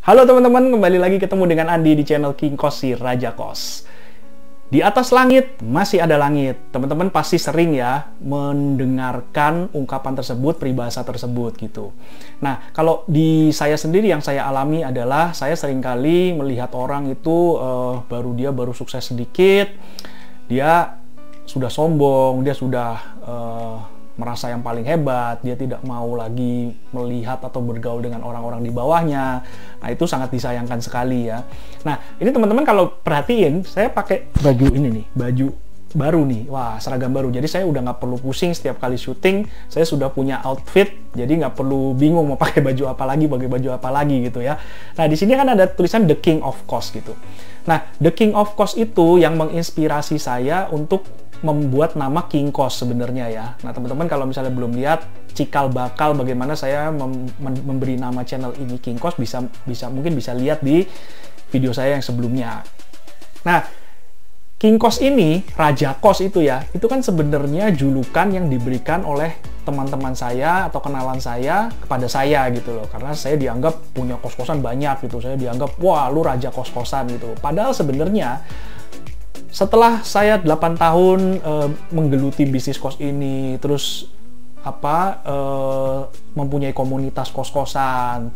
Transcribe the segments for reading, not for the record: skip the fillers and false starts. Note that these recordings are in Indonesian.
Halo teman-teman, kembali lagi ketemu dengan Andi di channel King Kos si Raja Kos. Di atas langit masih ada langit. Teman-teman pasti sering ya mendengarkan ungkapan tersebut, peribahasa tersebut gitu. Nah, kalau di saya sendiri yang saya alami adalah saya seringkali melihat orang itu baru sukses sedikit, dia sudah sombong, dia sudah merasa yang paling hebat, dia tidak mau lagi melihat atau bergaul dengan orang-orang di bawahnya. Nah, itu sangat disayangkan sekali ya. Nah, ini teman-teman kalau perhatiin, saya pakai baju ini nih, baju baru nih. Wah, seragam baru. Jadi saya udah nggak perlu pusing setiap kali syuting, saya sudah punya outfit, jadi nggak perlu bingung mau pakai baju apa lagi gitu ya. Nah, di sini kan ada tulisan The King of Kos gitu. Nah, The King of Kos itu yang menginspirasi saya untuk membuat nama King Kos sebenarnya ya. Nah, teman-teman kalau misalnya belum lihat cikal bakal bagaimana saya memberi nama channel ini King Kos, mungkin bisa lihat di video saya yang sebelumnya. Nah, King Kos ini, Raja Kos itu ya, itu kan sebenarnya julukan yang diberikan oleh teman-teman saya atau kenalan saya kepada saya gitu loh. Karena saya dianggap punya kos-kosan banyak gitu. Saya dianggap, wah lu Raja Kos-kosan gitu. Padahal sebenarnya setelah saya 8 tahun menggeluti bisnis kos ini, terus mempunyai komunitas kos-kosan,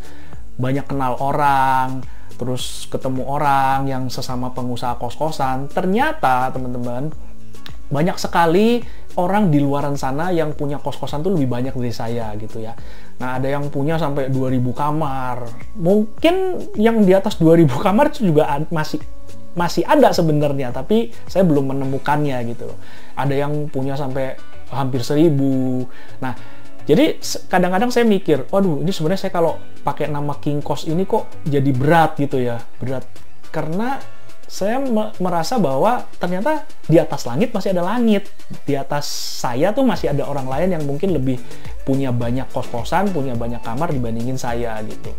banyak kenal orang, terus ketemu orang yang sesama pengusaha kos-kosan, ternyata teman-teman banyak sekali orang di luaran sana yang punya kos-kosan tuh lebih banyak dari saya gitu ya. Nah, ada yang punya sampai 2000 kamar. Mungkin yang di atas 2000 kamar itu juga masih ada sebenarnya, tapi saya belum menemukannya gitu loh. Ada yang punya sampai hampir 1000. Nah, jadi kadang-kadang saya mikir, waduh, ini sebenarnya saya kalau pakai nama King Kos ini kok jadi berat gitu ya, berat. Karena saya merasa bahwa ternyata di atas langit masih ada langit. Di atas saya tuh masih ada orang lain yang mungkin lebih punya banyak kos-kosan, punya banyak kamar dibandingin saya gitu.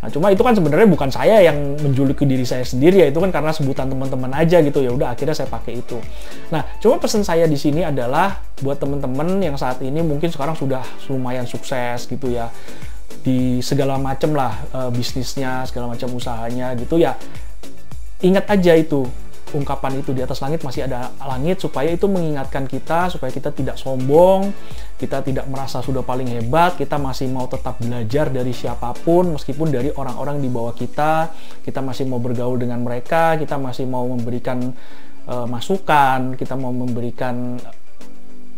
Nah, cuma itu kan sebenarnya bukan saya yang menjuluki diri saya sendiri ya, itu kan karena sebutan teman-teman aja gitu ya. Udah akhirnya saya pakai itu. Nah, cuma pesan saya di sini adalah buat teman-teman yang saat ini mungkin sekarang sudah lumayan sukses gitu ya di segala macam lah bisnisnya, segala macam usahanya gitu ya. Ingat aja itu ungkapan itu, di atas langit masih ada langit, supaya itu mengingatkan kita supaya kita tidak sombong, kita tidak merasa sudah paling hebat, kita masih mau tetap belajar dari siapapun, meskipun dari orang-orang di bawah kita masih mau bergaul dengan mereka, kita masih mau memberikan masukan, kita mau memberikan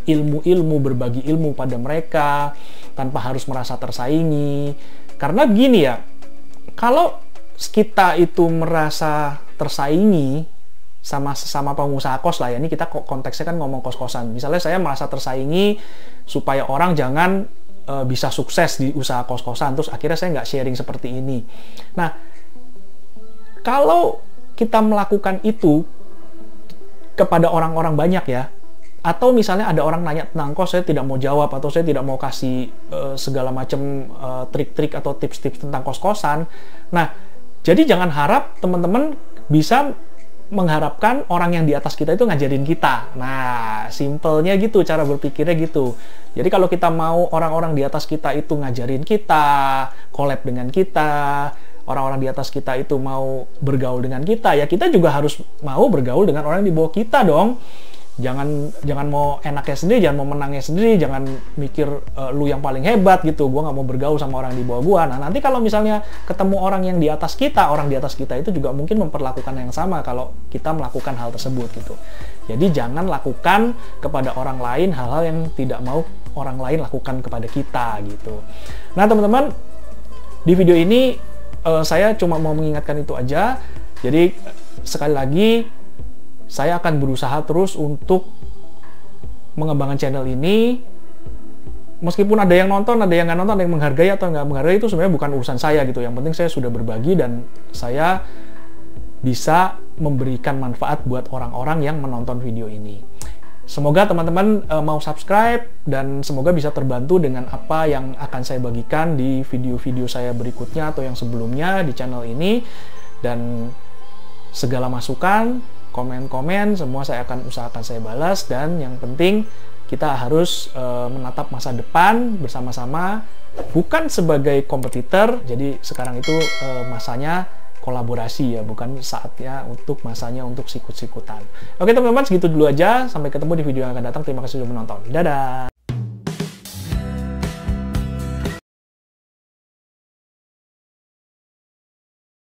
ilmu-ilmu, berbagi ilmu pada mereka tanpa harus merasa tersaingi. Karena begini ya, kalau kita itu merasa tersaingi sama sesama pengusaha kos lah ya, ini kita konteksnya kan ngomong kos-kosan. Misalnya saya merasa tersaingi supaya orang jangan bisa sukses di usaha kos-kosan, terus akhirnya saya nggak sharing seperti ini. Nah, kalau kita melakukan itu kepada orang-orang banyak ya, atau misalnya ada orang nanya tentang kos, saya tidak mau jawab, atau saya tidak mau kasih segala macam trik-trik atau tips-tips tentang kos-kosan. Nah, jadi jangan harap teman-teman bisa mengharapkan orang yang di atas kita itu ngajarin kita. Nah, simpelnya gitu, cara berpikirnya gitu. Jadi kalau kita mau orang-orang di atas kita itu ngajarin kita, collab dengan kita, orang-orang di atas kita itu mau bergaul dengan kita, ya kita juga harus mau bergaul dengan orang di bawah kita dong. Jangan mau enaknya sendiri, jangan mau menangnya sendiri, jangan mikir lu yang paling hebat gitu, gua nggak mau bergaul sama orang di bawah gua. Nah, nanti kalau misalnya ketemu orang yang di atas kita, orang di atas kita itu juga mungkin memperlakukan yang sama kalau kita melakukan hal tersebut gitu. Jadi jangan lakukan kepada orang lain hal-hal yang tidak mau orang lain lakukan kepada kita gitu. Nah, teman-teman, di video ini saya cuma mau mengingatkan itu aja. Jadi sekali lagi, saya akan berusaha terus untuk mengembangkan channel ini. Meskipun ada yang nonton, ada yang nggak nonton, ada yang menghargai atau nggak menghargai, itu sebenarnya bukan urusan saya gitu. Yang penting saya sudah berbagi dan saya bisa memberikan manfaat buat orang-orang yang menonton video ini. Semoga teman-teman mau subscribe dan semoga bisa terbantu dengan apa yang akan saya bagikan di video-video saya berikutnya atau yang sebelumnya di channel ini. Dan segala masukan, komen-komen, semua saya akan usahakan saya balas. Dan yang penting, kita harus menatap masa depan bersama-sama, bukan sebagai kompetitor. Jadi sekarang itu masanya kolaborasi ya, bukan saatnya masanya untuk sikut-sikutan. Oke teman-teman, segitu dulu aja. Sampai ketemu di video yang akan datang. Terima kasih sudah menonton. Dadah!